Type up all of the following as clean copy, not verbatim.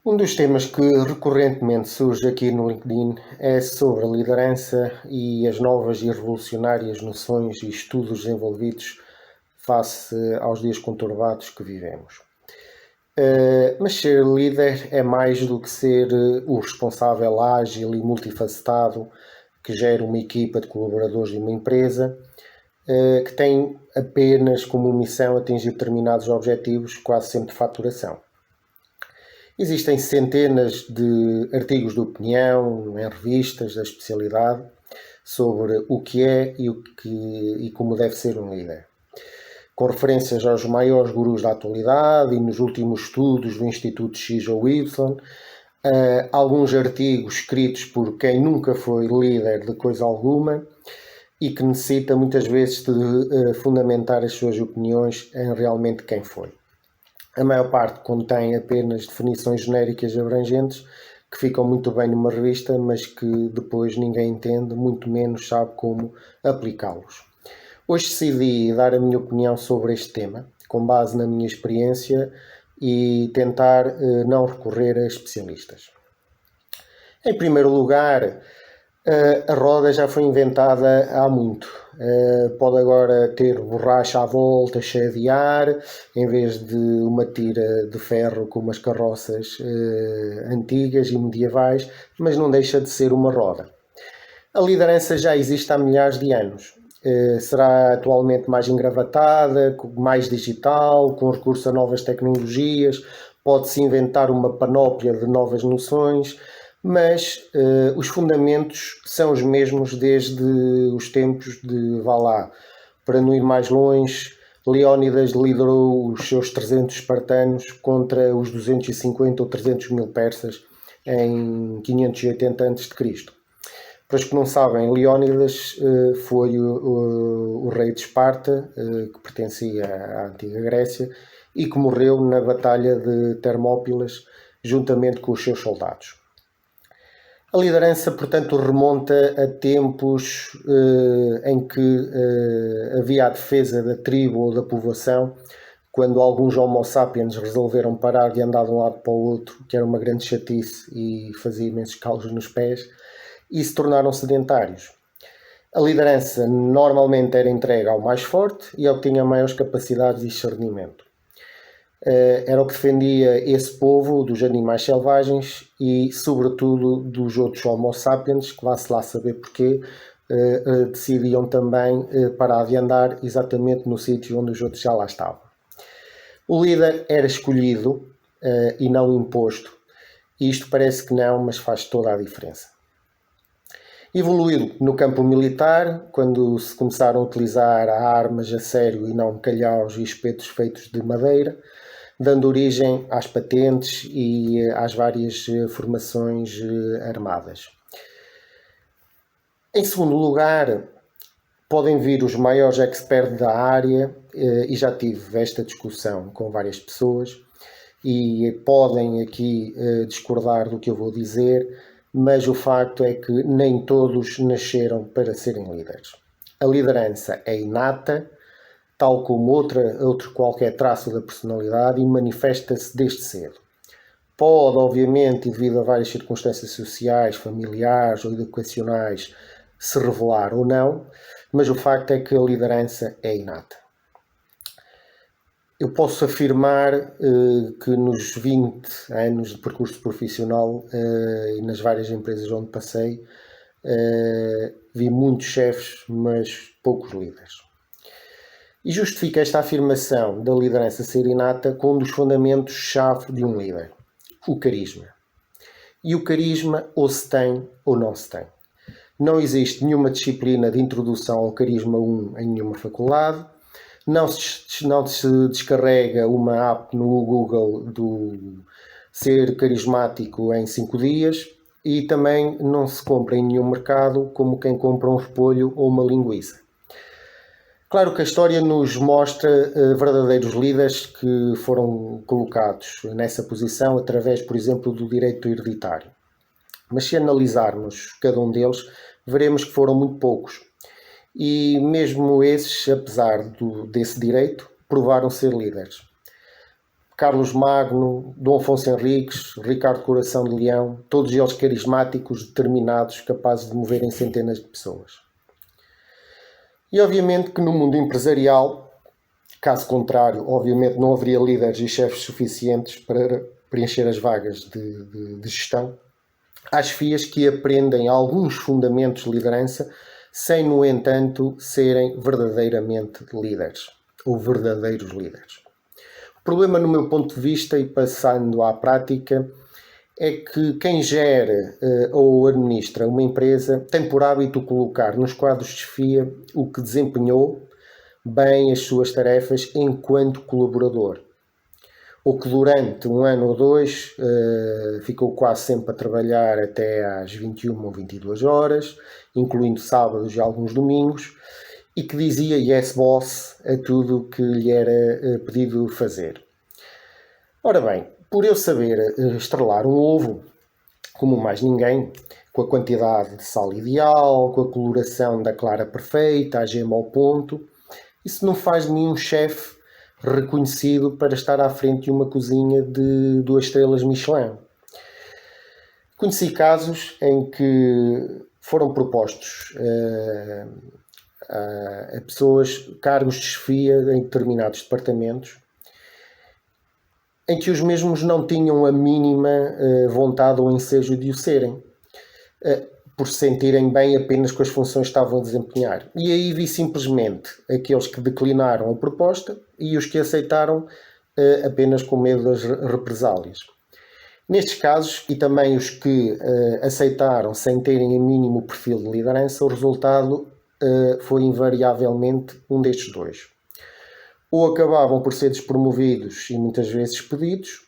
Um dos temas que recorrentemente surge aqui no LinkedIn é sobre a liderança e as novas e revolucionárias noções e estudos desenvolvidos face aos dias conturbados que vivemos. Mas ser líder é mais do que ser o responsável ágil e multifacetado que gera uma equipa de colaboradores de uma empresa que tem apenas como missão atingir determinados objetivos, quase sempre de faturação. Existem centenas de artigos de opinião em revistas da especialidade sobre o que é e como deve ser um líder, com referências aos maiores gurus da atualidade e nos últimos estudos do Instituto X ou Y, alguns artigos escritos por quem nunca foi líder de coisa alguma e que necessita muitas vezes de fundamentar as suas opiniões em realmente quem foi. A maior parte contém apenas definições genéricas e abrangentes que ficam muito bem numa revista, mas que depois ninguém entende, muito menos sabe como aplicá-los. Hoje decidi dar a minha opinião sobre este tema, com base na minha experiência e tentar não recorrer a especialistas. Em primeiro lugar, a roda já foi inventada há muito. Pode agora ter borracha à volta, cheia de ar, em vez de uma tira de ferro como as carroças antigas e medievais, mas não deixa de ser uma roda. A liderança já existe há milhares de anos. Será atualmente mais engravatada, mais digital, com recurso a novas tecnologias, pode-se inventar uma panóplia de novas noções, mas os fundamentos são os mesmos desde os tempos de Valá. Para não ir mais longe, Leónidas liderou os seus 300 espartanos contra os 250 ou 300 mil persas em 580 a.C. Para os que não sabem, Leónidas foi o rei de Esparta, que pertencia à antiga Grécia, e que morreu na Batalha de Termópilas, juntamente com os seus soldados. A liderança, portanto, remonta a tempos em que havia a defesa da tribo ou da povoação, quando alguns homo sapiens resolveram parar de andar de um lado para o outro, que era uma grande chatice e fazia imensos calos nos pés, e se tornaram sedentários. A liderança normalmente era entregue ao mais forte e ao que tinha maiores capacidades de discernimento. Era o que defendia esse povo dos animais selvagens e, sobretudo, dos outros homo sapiens, que vá-se lá saber porquê, decidiam também parar de andar exatamente no sítio onde os outros já lá estavam. O líder era escolhido e não imposto, e isto parece que não, mas faz toda a diferença. Evoluiu no campo militar, quando se começaram a utilizar armas a sério e não calhaus e espetos feitos de madeira, dando origem às patentes e às várias formações armadas. Em segundo lugar, podem vir os maiores experts da área, e já tive esta discussão com várias pessoas, e podem aqui discordar do que eu vou dizer, mas o facto é que nem todos nasceram para serem líderes. A liderança é inata, tal como outro qualquer traço da personalidade, e manifesta-se desde cedo. Pode, obviamente, devido a várias circunstâncias sociais, familiares ou educacionais, se revelar ou não, mas o facto é que a liderança é inata. Eu posso afirmar que nos 20 anos de percurso profissional e nas várias empresas onde passei, vi muitos chefes, mas poucos líderes. E justifico esta afirmação da liderança ser inata com um dos fundamentos-chave de um líder: o carisma. E o carisma ou se tem ou não se tem. Não existe nenhuma disciplina de introdução ao carisma 1 em nenhuma faculdade. Não se descarrega uma app no Google do ser carismático em 5 dias e também não se compra em nenhum mercado como quem compra um repolho ou uma linguiça. Claro que a história nos mostra verdadeiros líderes que foram colocados nessa posição através, por exemplo, do direito hereditário. Mas se analisarmos cada um deles, veremos que foram muito poucos. E mesmo esses, apesar desse direito, provaram ser líderes. Carlos Magno, Dom Afonso Henriques, Ricardo Coração de Leão, todos eles carismáticos, determinados, capazes de moverem centenas de pessoas. E obviamente que no mundo empresarial, caso contrário, obviamente não haveria líderes e chefes suficientes para preencher as vagas de gestão. Há chefias que aprendem alguns fundamentos de liderança sem, no entanto, serem verdadeiramente líderes ou verdadeiros líderes. O problema, no meu ponto de vista, e passando à prática, é que quem gera ou administra uma empresa tem por hábito colocar nos quadros de chefia o que desempenhou bem as suas tarefas enquanto colaborador, ou que durante um ano ou dois ficou quase sempre a trabalhar até às 21 ou 22 horas, incluindo sábados e alguns domingos, e que dizia yes boss a tudo o que lhe era pedido fazer. Ora bem, por eu saber estrelar um ovo, como mais ninguém, com a quantidade de sal ideal, com a coloração da clara perfeita, a gema ao ponto, isso não faz de mim um chefe reconhecido para estar à frente de uma cozinha de 2 estrelas Michelin. Conheci casos em que foram propostos a pessoas cargos de chefia em determinados departamentos, em que os mesmos não tinham a mínima vontade ou ensejo de o serem, por se sentirem bem apenas com as funções que estavam a desempenhar. E aí vi simplesmente aqueles que declinaram a proposta e os que aceitaram apenas com medo das represálias. Nestes casos, e também os que aceitaram sem terem o mínimo perfil de liderança, o resultado foi invariavelmente um destes dois. Ou acabavam por ser despromovidos e muitas vezes despedidos,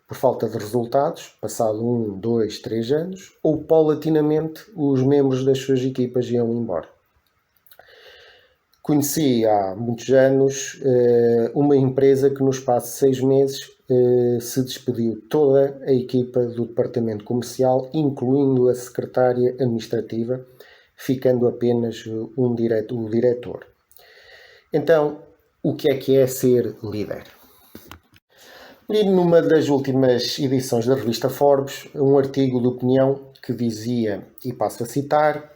por falta de resultados, passado 1, 2, 3 anos, ou paulatinamente os membros das suas equipas iam embora. Conheci há muitos anos uma empresa que no espaço de 6 meses se despediu toda a equipa do departamento comercial, incluindo a secretária administrativa, ficando apenas o diretor. Então, o que é ser líder? Li numa das últimas edições da revista Forbes um artigo de opinião que dizia, e passo a citar: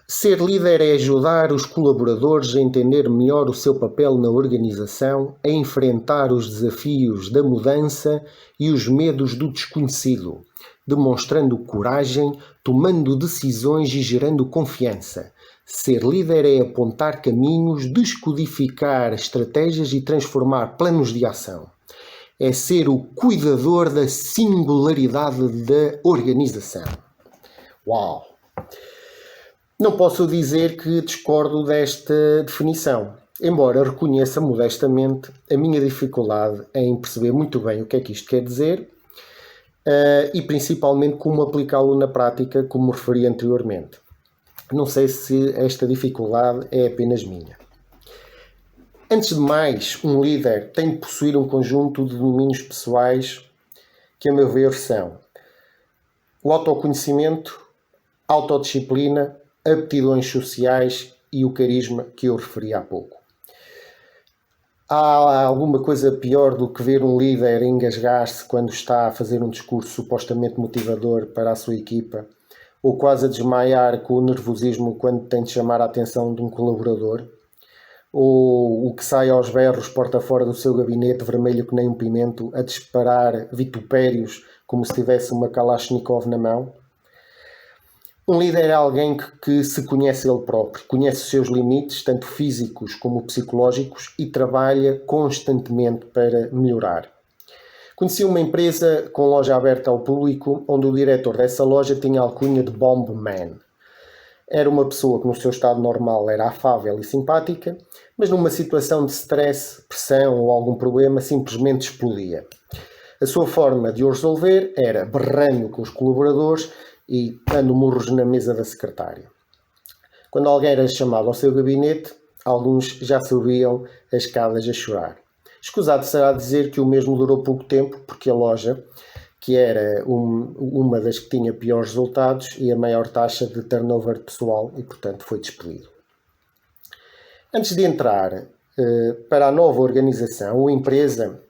ser líder é ajudar os colaboradores a entender melhor o seu papel na organização, a enfrentar os desafios da mudança e os medos do desconhecido, demonstrando coragem, tomando decisões e gerando confiança. Ser líder é apontar caminhos, descodificar estratégias e transformar planos de ação. É ser o cuidador da singularidade da organização. Uau! Não posso dizer que discordo desta definição, embora reconheça modestamente a minha dificuldade em perceber muito bem o que é que isto quer dizer e principalmente como aplicá-lo na prática, como referi anteriormente. Não sei se esta dificuldade é apenas minha. Antes de mais, um líder tem de possuir um conjunto de domínios pessoais que, a meu ver, são o autoconhecimento, autodisciplina, aptidões sociais e o carisma que eu referi há pouco. Há alguma coisa pior do que ver um líder engasgar-se quando está a fazer um discurso supostamente motivador para a sua equipa, ou quase a desmaiar com o nervosismo quando tem de chamar a atenção de um colaborador, ou o que sai aos berros porta fora do seu gabinete vermelho que nem um pimento a disparar vitupérios como se tivesse uma Kalashnikov na mão? Um líder é alguém que se conhece ele próprio, conhece os seus limites, tanto físicos como psicológicos, e trabalha constantemente para melhorar. Conheci uma empresa com loja aberta ao público, onde o diretor dessa loja tinha a alcunha de Bomb Man. Era uma pessoa que no seu estado normal era afável e simpática, mas numa situação de stress, pressão ou algum problema simplesmente explodia. A sua forma de o resolver era berrando com os colaboradores e dando murros na mesa da secretária. Quando alguém era chamado ao seu gabinete, alguns já subiam as escadas a chorar. Escusado será dizer que o mesmo durou pouco tempo, porque a loja, que era uma das que tinha piores resultados e a maior taxa de turnover pessoal, e portanto foi despedido. Antes de entrar para a nova organização ou empresa,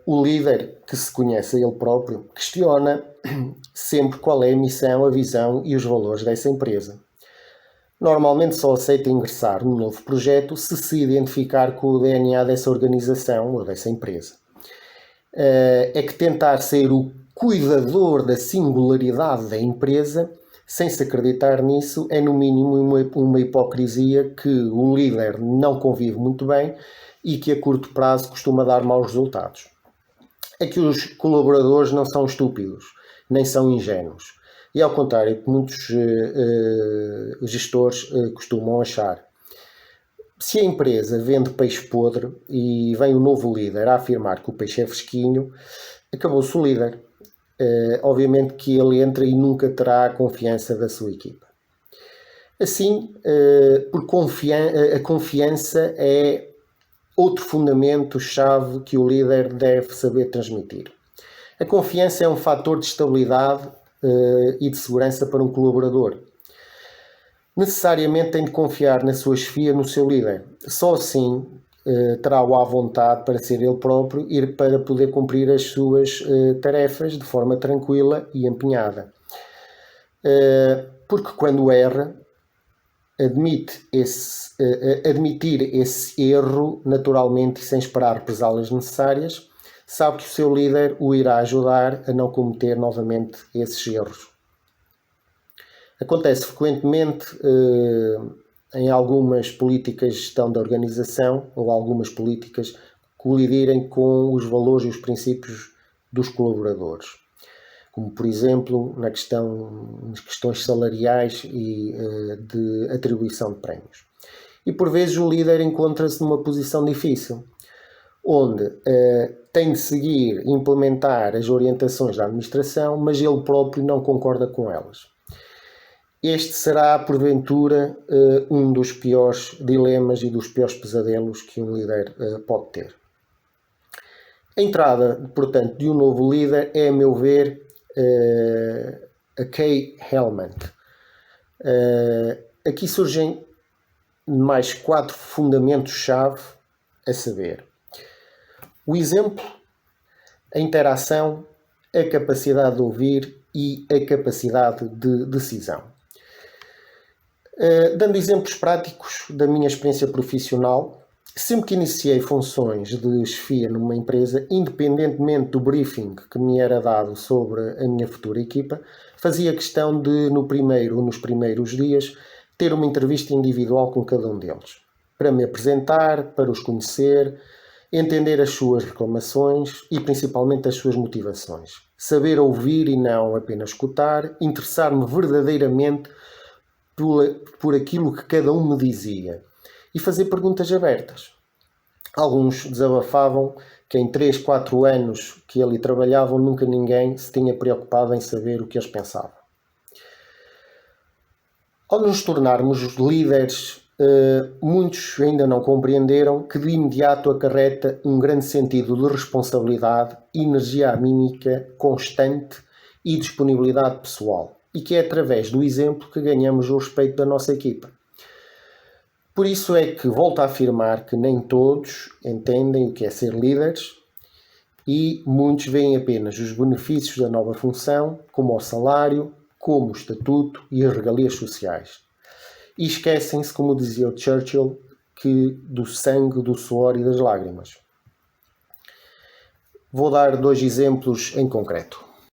o líder, que se conhece a ele próprio, questiona sempre qual é a missão, a visão e os valores dessa empresa. Normalmente só aceita ingressar num novo projeto se identificar com o DNA dessa organização ou dessa empresa. É que tentar ser o cuidador da singularidade da empresa, sem se acreditar nisso, é no mínimo uma hipocrisia que o líder não convive muito bem e que a curto prazo costuma dar maus resultados. É que os colaboradores não são estúpidos, nem são ingênuos. E ao contrário que muitos gestores costumam achar. Se a empresa vende peixe podre e vem o novo líder a afirmar que o peixe é fresquinho, acabou-se o líder. Obviamente que ele entra e nunca terá a confiança da sua equipa. Assim, a confiança é outro fundamento-chave que o líder deve saber transmitir. A confiança é um fator de estabilidade e de segurança para um colaborador. Necessariamente tem de confiar na sua chefia, no seu líder. Só assim terá-o à vontade para ser ele próprio e para poder cumprir as suas tarefas de forma tranquila e empenhada. Porque quando erra, admitir esse erro naturalmente e sem esperar represálias necessárias, sabe que o seu líder o irá ajudar a não cometer novamente esses erros. Acontece frequentemente em algumas políticas de gestão da organização ou algumas políticas colidirem com os valores e os princípios dos colaboradores, como por exemplo nas questões salariais e de atribuição de prémios. E por vezes o líder encontra-se numa posição difícil, onde tem de seguir e implementar as orientações da administração, mas ele próprio não concorda com elas. Este será, porventura, um dos piores dilemas e dos piores pesadelos que um líder pode ter. A entrada, portanto, de um novo líder é, a meu ver, a Kay Helmand. Aqui surgem mais 4 fundamentos-chave, a saber: o exemplo, a interação, a capacidade de ouvir e a capacidade de decisão. Dando exemplos práticos da minha experiência profissional, sempre que iniciei funções de chefia numa empresa, independentemente do briefing que me era dado sobre a minha futura equipa, fazia questão de, nos primeiros dias, ter uma entrevista individual com cada um deles, para me apresentar, para os conhecer, entender as suas reclamações e principalmente as suas motivações, saber ouvir e não apenas escutar, interessar-me verdadeiramente por aquilo que cada um me dizia e fazer perguntas abertas. Alguns desabafavam que em 3, 4 anos que ali trabalhavam nunca ninguém se tinha preocupado em saber o que eles pensavam. Ao nos tornarmos líderes, muitos ainda não compreenderam que de imediato acarreta um grande sentido de responsabilidade, energia anímica constante e disponibilidade pessoal, e que é através do exemplo que ganhamos o respeito da nossa equipa. Por isso é que volto a afirmar que nem todos entendem o que é ser líderes e muitos veem apenas os benefícios da nova função, como o salário, como o estatuto e as regalias sociais. E esquecem-se, como dizia o Churchill, que do sangue, do suor e das lágrimas. Vou dar 2 exemplos em concreto.